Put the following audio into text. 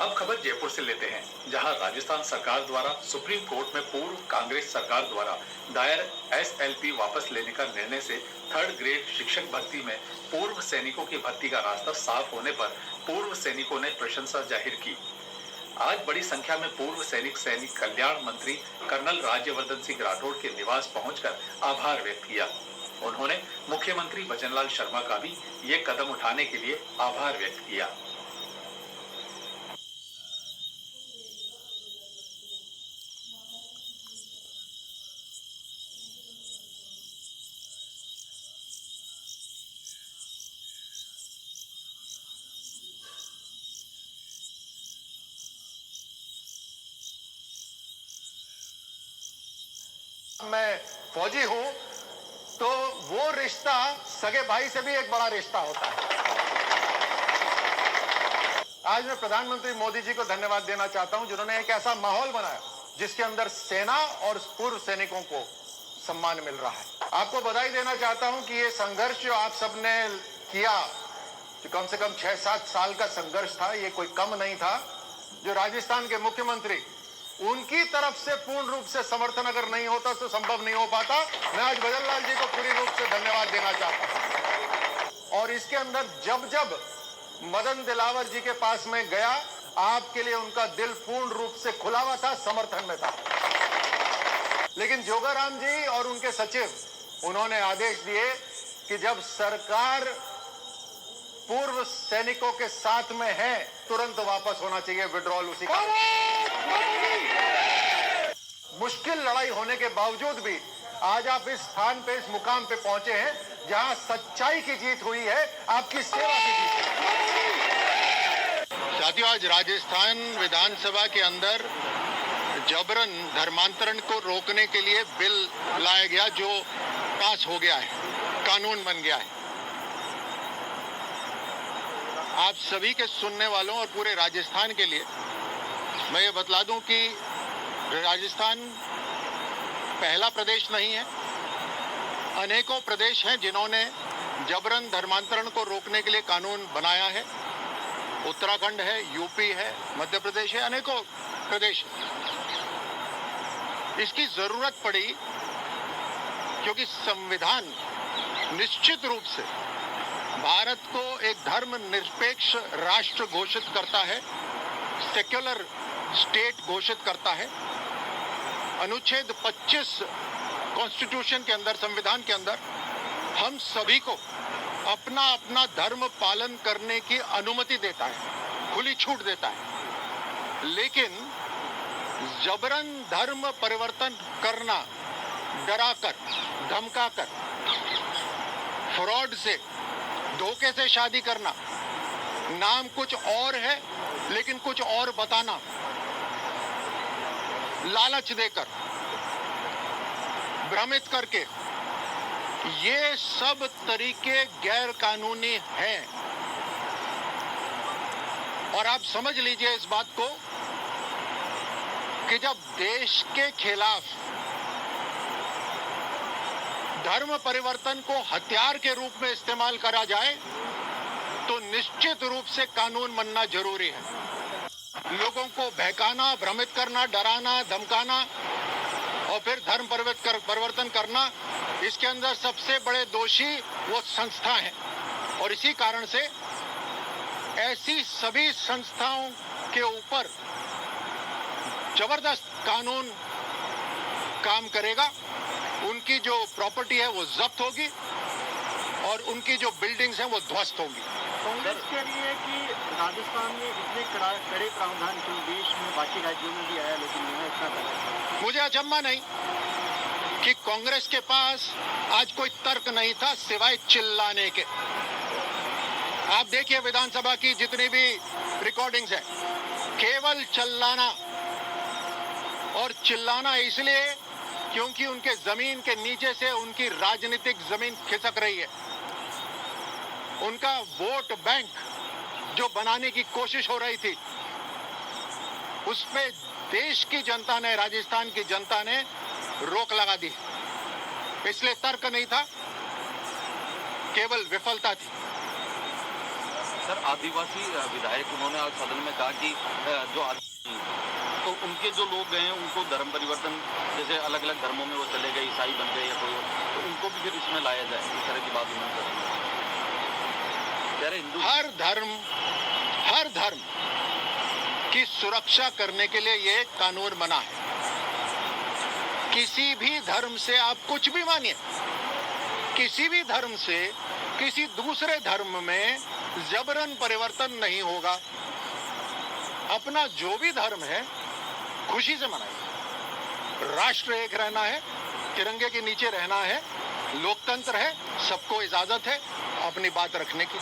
अब खबर जयपुर से लेते हैं, जहां राजस्थान सरकार द्वारा सुप्रीम कोर्ट में पूर्व कांग्रेस सरकार द्वारा दायर एसएलपी वापस लेने का निर्णय से थर्ड ग्रेड शिक्षक भर्ती में पूर्व सैनिकों की भर्ती का रास्ता साफ होने पर पूर्व सैनिकों ने प्रशंसा जाहिर की। आज बड़ी संख्या में पूर्व सैनिक कल्याण मंत्री कर्नल राज्यवर्धन सिंह राठौड़ के निवास पहुंचकर आभार व्यक्त किया। उन्होंने मुख्यमंत्री भजनलाल शर्मा का भी ये कदम उठाने के लिए आभार व्यक्त किया। मैं फौजी हूं तो वो रिश्ता सगे भाई से भी एक बड़ा रिश्ता होता है। आज मैं प्रधानमंत्री मोदी जी को धन्यवाद देना चाहता हूं जिन्होंने एक ऐसा माहौल बनाया जिसके अंदर सेना और पूर्व सैनिकों को सम्मान मिल रहा है। आपको बधाई देना चाहता हूं कि ये संघर्ष जो आप सबने किया, जो कम से कम 6-7 साल का संघर्ष था, ये कोई कम नहीं था। जो राजस्थान के मुख्यमंत्री, उनकी तरफ से पूर्ण रूप से समर्थन अगर नहीं होता तो संभव नहीं हो पाता। मैं आज भजनलाल जी को पूरी रूप से धन्यवाद देना चाहता हूं। और इसके अंदर जब जब मदन दिलावर जी के पास में गया, आपके लिए उनका दिल पूर्ण रूप से खुला हुआ था, समर्थन में था। लेकिन जोगाराम जी और उनके सचिव, उन्होंने आदेश दिए कि जब सरकार पूर्व सैनिकों के साथ में है, तुरंत वापस होना चाहिए, विड्रॉल उसी का। मुश्किल लड़ाई होने के बावजूद भी आज आप इस स्थान पे, इस मुकाम पे पहुंचे हैं जहां सच्चाई की जीत हुई है, आपकी सेवा की जीत है। साथियों, आज राजस्थान विधानसभा के अंदर जबरन धर्मांतरण को रोकने के लिए बिल लाया गया, जो पास हो गया है, कानून बन गया है। आप सभी के सुनने वालों और पूरे राजस्थान के लिए मैं ये बतला दूं कि राजस्थान पहला प्रदेश नहीं है। अनेकों प्रदेश हैं जिन्होंने जबरन धर्मांतरण को रोकने के लिए कानून बनाया है। उत्तराखंड है, यूपी है, मध्य प्रदेश है, अनेकों प्रदेश। इसकी जरूरत पड़ी क्योंकि संविधान निश्चित रूप से भारत को एक धर्मनिरपेक्ष राष्ट्र घोषित करता है, सेक्युलर स्टेट घोषित करता है। अनुच्छेद 25 कॉन्स्टिट्यूशन के अंदर, संविधान के अंदर, हम सभी को अपना अपना धर्म पालन करने की अनुमति देता है, खुली छूट देता है। लेकिन जबरन धर्म परिवर्तन करना, डराकर, धमकाकर, फ्रॉड से, धोखे से शादी करना, नाम कुछ और है लेकिन कुछ और बताना, लालच देकर, भ्रमित करके, ये सब तरीके गैर कानूनी हैं। और आप समझ लीजिए इस बात को कि जब देश के खिलाफ धर्म परिवर्तन को हथियार के रूप में इस्तेमाल करा जाए तो निश्चित रूप से कानून बनना जरूरी है। लोगों को बहकाना, भ्रमित करना, डराना, धमकाना और फिर धर्म परिवर्तन करना, इसके अंदर सबसे बड़े दोषी वो संस्था हैं। और इसी कारण से ऐसी सभी संस्थाओं के ऊपर जबरदस्त कानून काम करेगा। उनकी जो प्रॉपर्टी है वो जब्त होगी और उनकी जो बिल्डिंग्स हैं वो ध्वस्त होंगी। कांग्रेस कह रही है कि राजस्थान में इतने कड़े प्रावधान क्यों देश में बाकी राज्यों में भी आया, लेकिन यहाँ इतना कड़ा। मुझे अचंभा नहीं कि कांग्रेस के पास आज कोई तर्क नहीं था सिवाय चिल्लाने के। आप देखिए विधानसभा की जितनी भी रिकॉर्डिंग्स हैं, केवल चिल्लाना, और चिल्लाना इसलिए क्योंकि उनके जमीन के नीचे से उनकी राजनीतिक जमीन खिसक रही है। उनका वोट बैंक जो बनाने की कोशिश हो रही थी, उसमें देश की जनता ने, राजस्थान की जनता ने रोक लगा दी। इसलिए तर्क नहीं था, केवल विफलता थी। सर आदिवासी विधायक उन्होंने आज सदन में कहा कि जो तो उनके जो लोग गए हैं उनको धर्म परिवर्तन जैसे अलग अलग धर्मों में वो चले गए, ईसाई बन गए या कोई और, तो उनको भी फिर इसमें लाया जाए, इस तरह की बात उन्होंने कही। हिंदू हर धर्म की सुरक्षा करने के लिए ये कानून बना है। किसी भी धर्म से आप कुछ भी मानिए, किसी भी धर्म से किसी दूसरे धर्म में जबरन परिवर्तन नहीं होगा। अपना जो भी धर्म है खुशी से मनाइए। राष्ट्र एक रहना है, तिरंगे के नीचे रहना है, लोकतंत्र है, सबको इजाजत है अपनी बात रखने की।